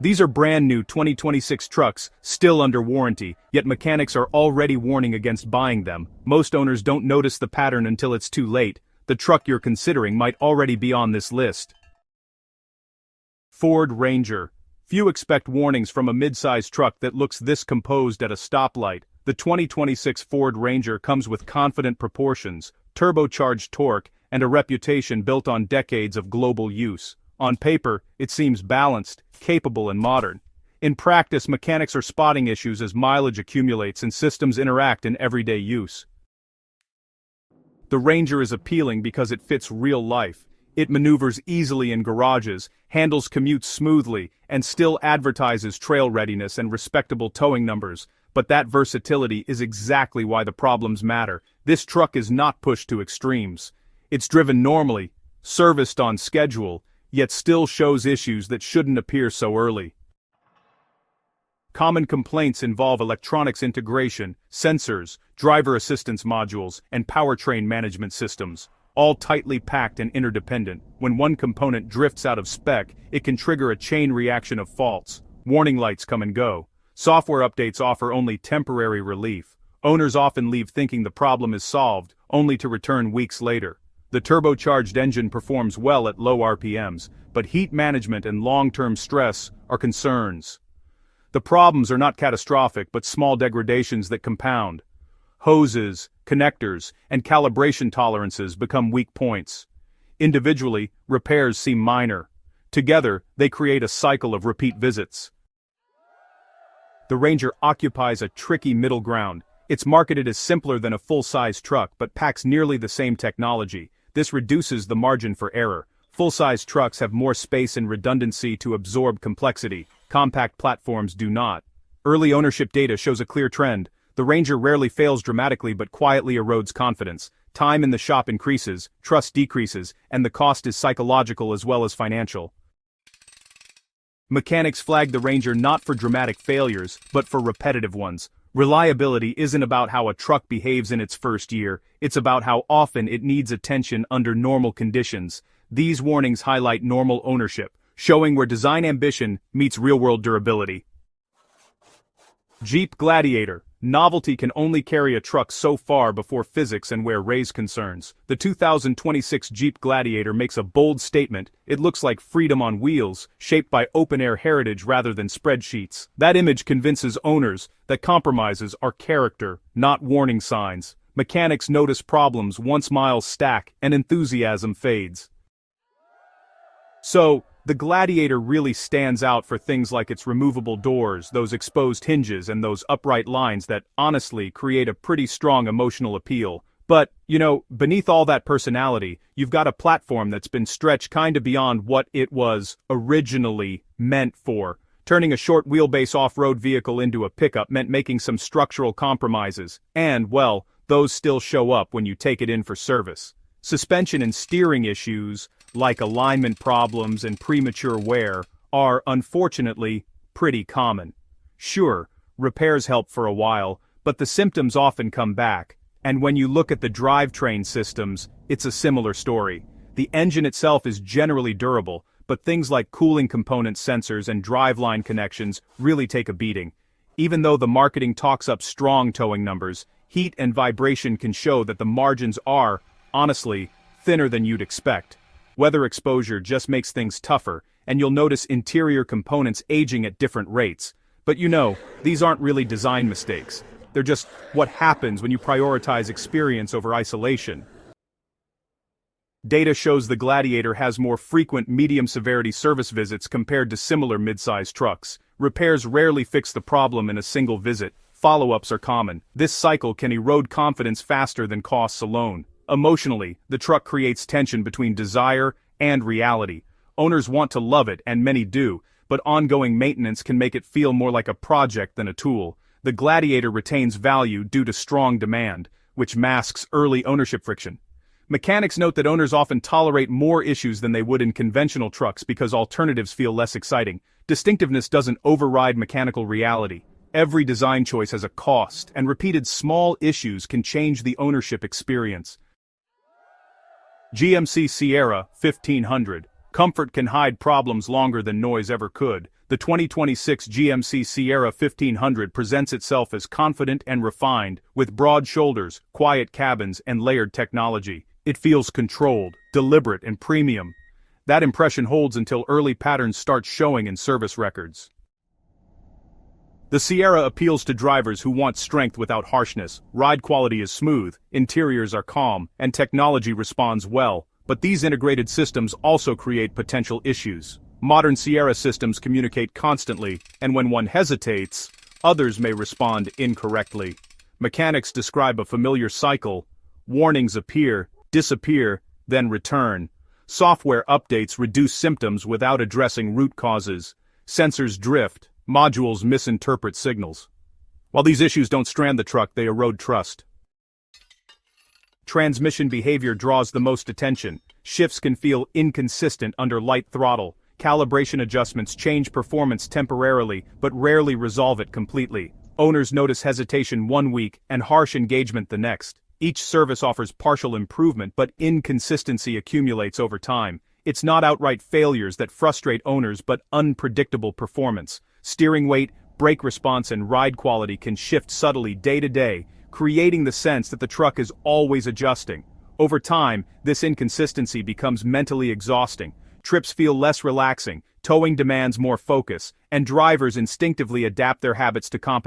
These are brand new 2026 trucks, still under warranty, yet mechanics are already warning against buying them. Most owners don't notice the pattern until it's too late. The truck you're considering might already be on this list. Ford Ranger. Few expect warnings from a mid-size truck that looks this composed at a stoplight. The 2026 Ford Ranger comes with confident proportions, turbocharged torque, and a reputation built on decades of global use. On paper, it seems balanced, capable and modern. In practice, mechanics are spotting issues as mileage accumulates and systems interact in everyday use. The Ranger is appealing because it fits real life. It maneuvers easily in garages, handles commutes smoothly, and still advertises trail readiness and respectable towing numbers. But that versatility is exactly why the problems matter. This truck is not pushed to extremes. It's driven normally, serviced on schedule, yet still shows issues that shouldn't appear so early. Common complaints involve electronics integration, sensors, driver assistance modules, and powertrain management systems, all tightly packed and interdependent. When one component drifts out of spec, it can trigger a chain reaction of faults. Warning lights come and go. Software updates offer only temporary relief. Owners often leave thinking the problem is solved, only to return weeks later. The turbocharged engine performs well at low RPMs, but heat management and long-term stress are concerns. The problems are not catastrophic but small degradations that compound. Hoses, connectors, and calibration tolerances become weak points. Individually, repairs seem minor. Together, they create a cycle of repeat visits. The Ranger occupies a tricky middle ground. It's marketed as simpler than a full-size truck but packs nearly the same technology. This reduces the margin for error. Full-size trucks have more space and redundancy to absorb complexity. Compact platforms do not. Early ownership data shows a clear trend. The Ranger rarely fails dramatically but quietly erodes confidence. Time in the shop increases, trust decreases, and the cost is psychological as well as financial. Mechanics flag the Ranger not for dramatic failures, but for repetitive ones. Reliability isn't about how a truck behaves in its first year, it's about how often it needs attention under normal conditions. These warnings highlight normal ownership, showing where design ambition meets real-world durability. Jeep Gladiator. Novelty can only carry a truck so far before physics and wear raise concerns. The 2026 Jeep Gladiator makes a bold statement. It looks like freedom on wheels, shaped by open-air heritage rather than spreadsheets. That image convinces owners that compromises are character, not warning signs. Mechanics notice problems once miles stack and enthusiasm fades. So, the Gladiator really stands out for things like its removable doors, those exposed hinges and those upright lines that, honestly, create a pretty strong emotional appeal. But, beneath all that personality, you've got a platform that's been stretched kinda beyond what it was originally meant for. Turning a short wheelbase off-road vehicle into a pickup meant making some structural compromises, and, well, those still show up when you take it in for service. Suspension and steering issues, like alignment problems and premature wear, are, unfortunately, pretty common. Sure, repairs help for a while, but the symptoms often come back, and when you look at the drivetrain systems, it's a similar story. The engine itself is generally durable, but things like cooling component sensors and driveline connections really take a beating. Even though the marketing talks up strong towing numbers, heat and vibration can show that the margins are, honestly, thinner than you'd expect. Weather exposure just makes things tougher, and you'll notice interior components aging at different rates. But these aren't really design mistakes. They're just what happens when you prioritize experience over isolation. Data shows the Gladiator has more frequent medium-severity service visits compared to similar mid-size trucks. Repairs rarely fix the problem in a single visit. Follow-ups are common. This cycle can erode confidence faster than costs alone. Emotionally, the truck creates tension between desire and reality. Owners want to love it, and many do, but ongoing maintenance can make it feel more like a project than a tool. The Gladiator retains value due to strong demand, which masks early ownership friction. Mechanics note that owners often tolerate more issues than they would in conventional trucks because alternatives feel less exciting. Distinctiveness doesn't override mechanical reality. Every design choice has a cost, and repeated small issues can change the ownership experience. GMC Sierra 1500. Comfort can hide problems longer than noise ever could. The 2026 GMC Sierra 1500 presents itself as confident and refined, with broad shoulders, quiet cabins, and layered technology. It feels controlled, deliberate, and premium. That impression holds until early patterns start showing in service records. The Sierra appeals to drivers who want strength without harshness. Ride quality is smooth, interiors are calm, and technology responds well. But these integrated systems also create potential issues. Modern Sierra systems communicate constantly, and when one hesitates, others may respond incorrectly. Mechanics describe a familiar cycle. Warnings appear, disappear, then return. Software updates reduce symptoms without addressing root causes. Sensors drift, modules misinterpret signals. While these issues don't strand the truck, they erode trust. Transmission behavior draws the most attention. Shifts can feel inconsistent under light throttle. Calibration adjustments change performance temporarily, but rarely resolve it completely. Owners notice hesitation one week and harsh engagement the next. Each service offers partial improvement, but inconsistency accumulates over time. It's not outright failures that frustrate owners, but unpredictable performance. Steering weight, brake response, and ride quality can shift subtly day to day, creating the sense that the truck is always adjusting. Over time, this inconsistency becomes mentally exhausting. Trips feel less relaxing, towing demands more focus, and drivers instinctively adapt their habits to compensate.